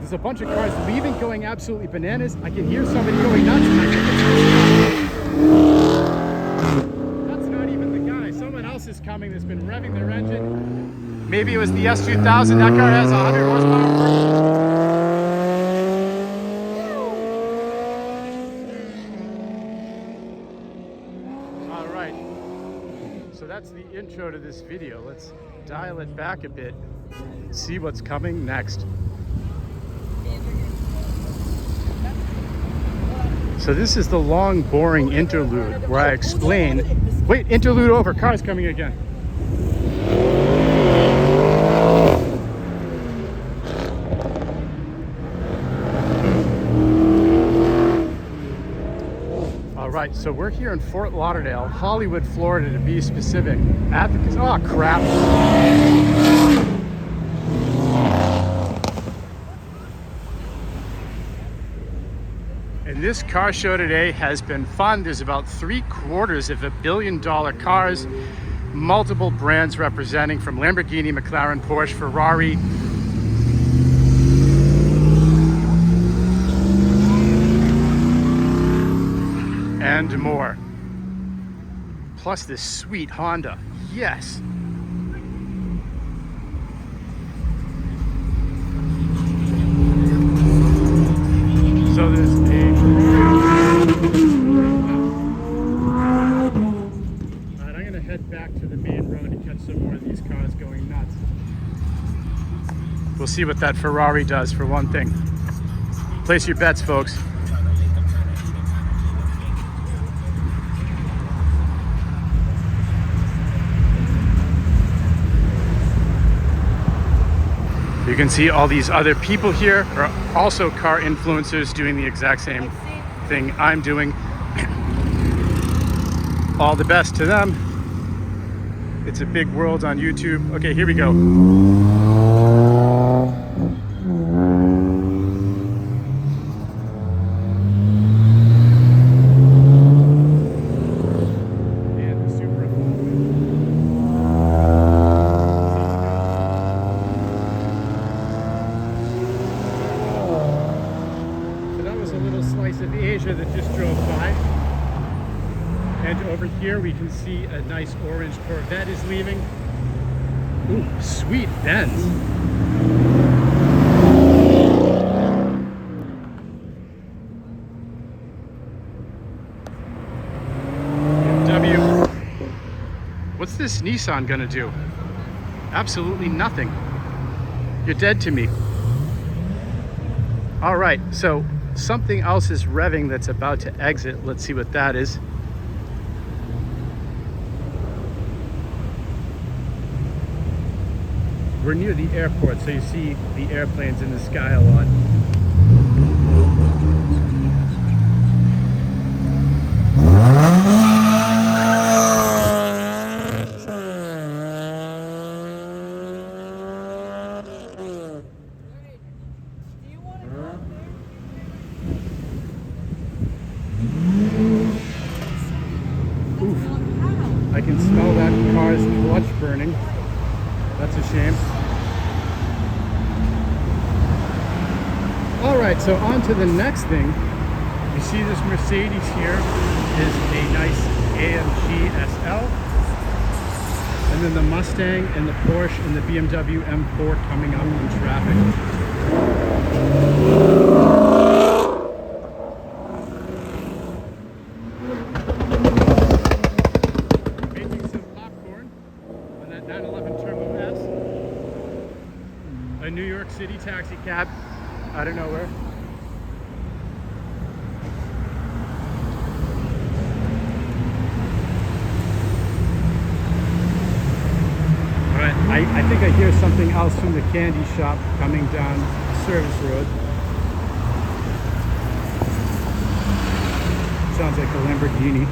There's a bunch of cars leaving, going absolutely bananas. I can hear somebody going nuts. That's not even the guy. Someone else is coming that's been revving their engine. Maybe it was the S2000. That car has 100 horsepower. So that's the intro to this video. Let's dial it back a bit, see what's coming next. So this is the long, boring interlude where I explain, wait, interlude over, cars coming again. Right, so we're here in Fort Lauderdale, Hollywood, Florida, to be specific. At the oh crap! And this car show today has been fun. There's about $750 million cars, multiple brands representing, from Lamborghini, McLaren, Porsche, Ferrari. And more. Plus this sweet Honda. Yes. So there's a Alright, I'm gonna head back to the main road to catch some more of these cars going nuts. We'll see what that Ferrari does for one thing. Place your bets, folks. You can see all these other people here are also car influencers doing the exact same thing I'm doing. All the best to them. It's a big world on YouTube. Okay, here we go. That just drove by, and over here we can see a nice orange Corvette is leaving. Ooh, sweet Benz. BMW. What's this Nissan gonna do? Absolutely nothing. You're dead to me. All right, so something else is revving that's about to exit. Let's see what that is. We're near the airport, so you see the airplanes in the sky a lot. I can smell that car's clutch burning. That's a shame. All right, so on to the next thing. You see this Mercedes here is a nice AMG SL. And then the Mustang and the Porsche and the BMW M4 coming up in traffic. A New York City taxi cab out of nowhere. Alright, I think I hear something else from the candy shop coming down Service Road. Sounds like a Lamborghini.